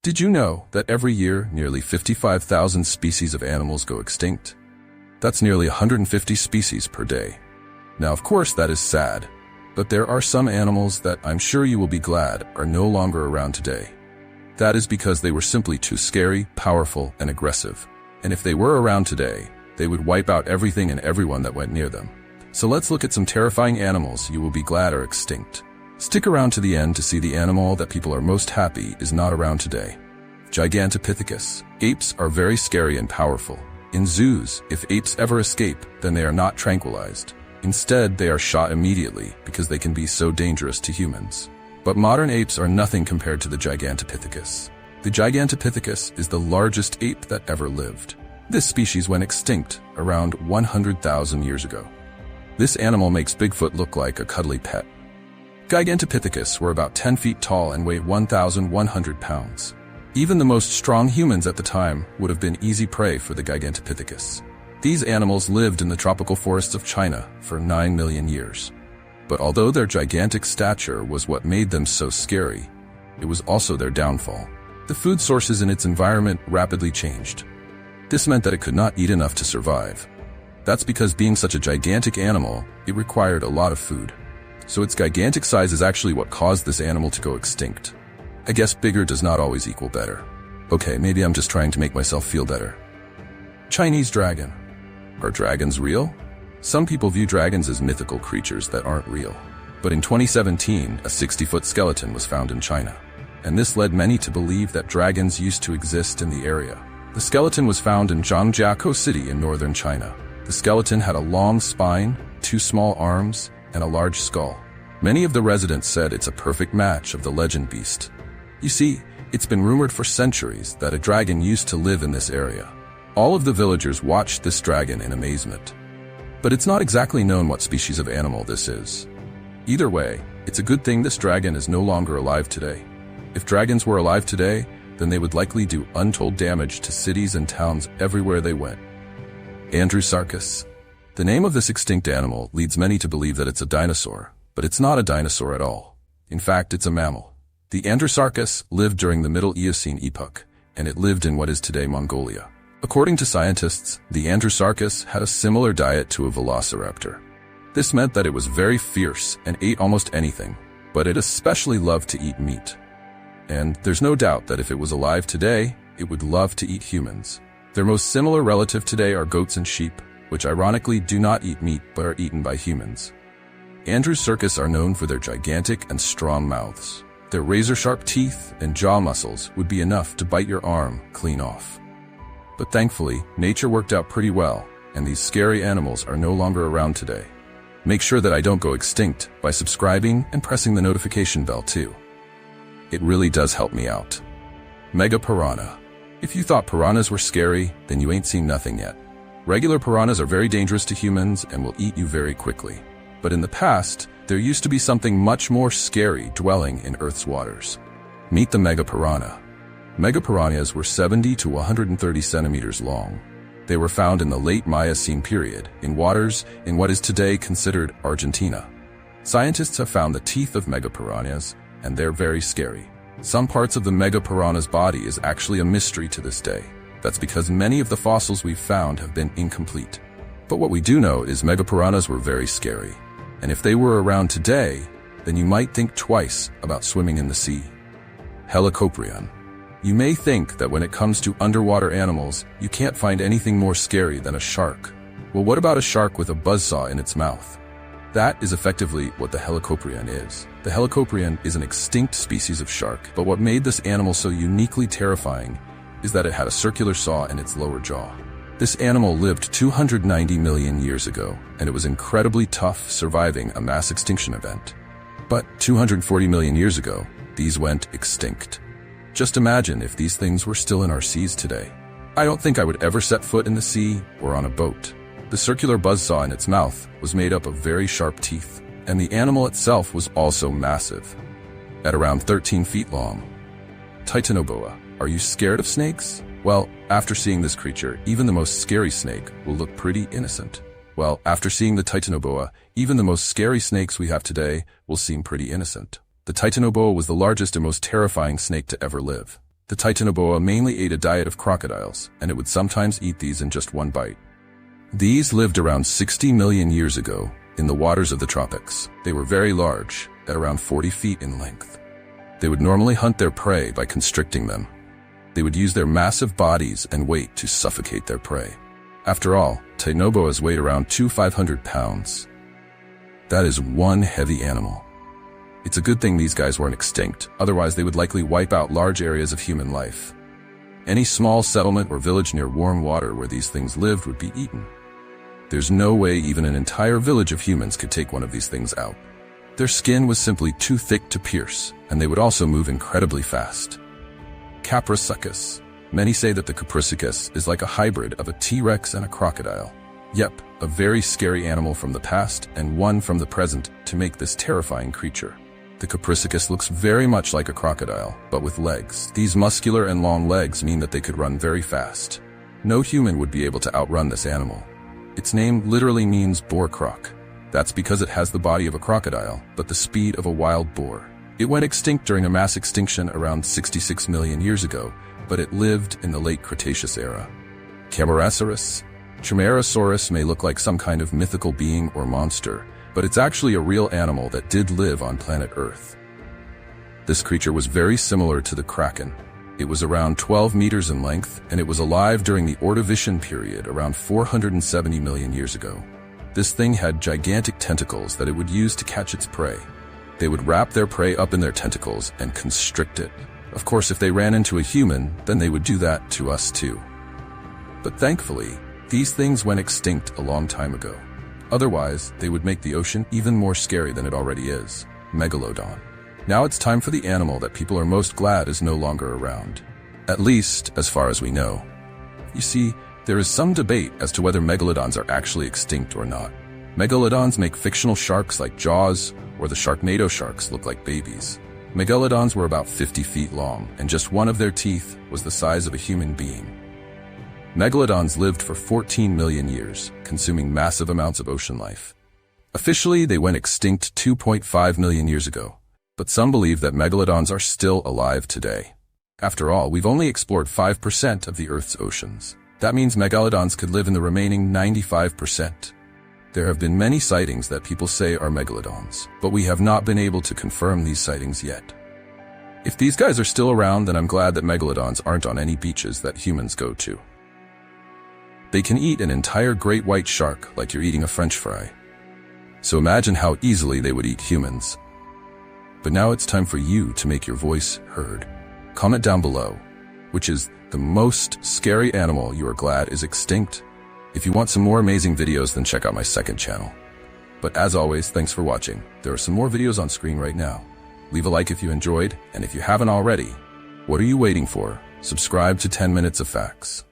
Did you know that every year nearly 55,000 species of animals go extinct? That's nearly 150 species per day. Now, of course, that is sad, but there are some animals that I'm sure you will be glad are no longer around today. That is because they were simply too scary, powerful, and aggressive. And if they were around today, they would wipe out everything and everyone that went near them. So let's look at some terrifying animals you will be glad are extinct. Stick around to the end to see the animal that people are most happy is not around today. Gigantopithecus. Apes are very scary and powerful. In zoos, if apes ever escape, then they are not tranquilized. Instead, they are shot immediately because they can be so dangerous to humans. But modern apes are nothing compared to the Gigantopithecus. The Gigantopithecus is the largest ape that ever lived. This species went extinct around 100,000 years ago. This animal makes Bigfoot look like a cuddly pet. Gigantopithecus were about 10 feet tall and weighed 1,100 pounds. Even the most strong humans at the time would have been easy prey for the Gigantopithecus. These animals lived in the tropical forests of China for 9 million years. But although their gigantic stature was what made them so scary, it was also their downfall. The food sources in its environment rapidly changed. This meant that it could not eat enough to survive. That's because being such a gigantic animal, it required a lot of food. So its gigantic size is actually what caused this animal to go extinct. I guess bigger does not always equal better. Okay, maybe I'm just trying to make myself feel better. Chinese dragon. Are dragons real? Some people view dragons as mythical creatures that aren't real. But in 2017, a 60-foot skeleton was found in China. And this led many to believe that dragons used to exist in the area. The skeleton was found in Zhangjiakou City in northern China. The skeleton had a long spine, 2 small arms, and a large skull. Many of the residents said it's a perfect match of the legend beast. You see, it's been rumored for centuries that a dragon used to live in this area. All of the villagers watched this dragon in amazement. But it's not exactly known what species of animal this is. Either way, it's a good thing this dragon is no longer alive today. If dragons were alive today, then they would likely do untold damage to cities and towns everywhere they went. Andrewsarchus. The name of this extinct animal leads many to believe that it's a dinosaur, but it's not a dinosaur at all. In fact, it's a mammal. The Andrewsarchus lived during the Middle Eocene epoch, and it lived in what is today Mongolia. According to scientists, the Andrewsarchus had a similar diet to a velociraptor. This meant that it was very fierce and ate almost anything, but it especially loved to eat meat. And there's no doubt that if it was alive today, it would love to eat humans. Their most similar relative today are goats and sheep, which ironically do not eat meat but are eaten by humans. Andrewsarchus are known for their gigantic and strong mouths. Their razor-sharp teeth and jaw muscles would be enough to bite your arm clean off. But thankfully, nature worked out pretty well, and these scary animals are no longer around today. Make sure that I don't go extinct by subscribing and pressing the notification bell too. It really does help me out. Mega piranha. If you thought piranhas were scary, then you ain't seen nothing yet. Regular piranhas are very dangerous to humans and will eat you very quickly. But in the past, there used to be something much more scary dwelling in Earth's waters. Meet the mega piranha. Mega piranhas were 70 to 130 centimeters long. They were found in the late Miocene period, in waters in what is today considered Argentina. Scientists have found the teeth of mega piranhas, and they're very scary. Some parts of the mega piranha's body is actually a mystery to this day. That's because many of the fossils we've found have been incomplete. But what we do know is mega piranhas were very scary. And if they were around today, then you might think twice about swimming in the sea. Helicoprion. You may think that when it comes to underwater animals, you can't find anything more scary than a shark. Well, what about a shark with a buzzsaw in its mouth? That is effectively what the helicoprion is. The helicoprion is an extinct species of shark, but what made this animal so uniquely terrifying is that it had a circular saw in its lower jaw. This animal lived 290 million years ago, and it was incredibly tough surviving a mass extinction event. But 240 million years ago, these went extinct. Just imagine if these things were still in our seas today. I don't think I would ever set foot in the sea or on a boat. The circular buzzsaw in its mouth was made up of very sharp teeth, and the animal itself was also massive, at around 13 feet long. Titanoboa. Are you scared of snakes? Well, after seeing this creature, even the most scary snake will look pretty innocent. Well, after seeing the Titanoboa, even the most scary snakes we have today will seem pretty innocent. The Titanoboa was the largest and most terrifying snake to ever live. The titanoboa mainly ate a diet of crocodiles, and it would sometimes eat these in just one bite. These lived around 60 million years ago in the waters of the tropics. They were very large, at around 40 feet in length. They would normally hunt their prey by constricting them. They would use their massive bodies and weight to suffocate their prey. After all, titanoboas weighed around 500 pounds. That is one heavy animal. It's a good thing these guys weren't extinct, otherwise they would likely wipe out large areas of human life. Any small settlement or village near warm water where these things lived would be eaten. There's no way even an entire village of humans could take one of these things out. Their skin was simply too thick to pierce, and they would also move incredibly fast. Capricicus. Many say that the Capricicus is like a hybrid of a T-Rex and a crocodile. Yep, a very scary animal from the past and one from the present to make this terrifying creature. The Capricicus looks very much like a crocodile, but with legs. These muscular and long legs mean that they could run very fast. No human would be able to outrun this animal. Its name literally means boar croc. That's because it has the body of a crocodile, but the speed of a wild boar. It went extinct during a mass extinction around 66 million years ago, but it lived in the late Cretaceous era. Camarasaurus. Camarasaurus may look like some kind of mythical being or monster, but it's actually a real animal that did live on planet Earth. This creature was very similar to the kraken. It was around 12 meters in length, and it was alive during the Ordovician period around 470 million years ago. This thing had gigantic tentacles that it would use to catch its prey. They would wrap their prey up in their tentacles and constrict it. Of course, if they ran into a human, then they would do that to us too. But thankfully, these things went extinct a long time ago. Otherwise, they would make the ocean even more scary than it already is. Megalodon. Now it's time for the animal that people are most glad is no longer around. At least, as far as we know. You see, there is some debate as to whether megalodons are actually extinct or not. Megalodons make fictional sharks like Jaws, or the Sharknado sharks look like babies. Megalodons were about 50 feet long, and just one of their teeth was the size of a human being. Megalodons lived for 14 million years, consuming massive amounts of ocean life. Officially, they went extinct 2.5 million years ago, but some believe that megalodons are still alive today. After all, we've only explored 5% of the Earth's oceans. That means megalodons could live in the remaining 95%. There have been many sightings that people say are megalodons, but we have not been able to confirm these sightings yet. If these guys are still around, then I'm glad that megalodons aren't on any beaches that humans go to. They can eat an entire great white shark like you're eating a French fry. So imagine how easily they would eat humans. But now it's time for you to make your voice heard. Comment down below, which is the most scary animal you are glad is extinct. If you want some more amazing videos, then check out my second channel. But as always, thanks for watching. There are some more videos on screen right now. Leave a like if you enjoyed, and if you haven't already, what are you waiting for? Subscribe to 10 Minutes of Facts.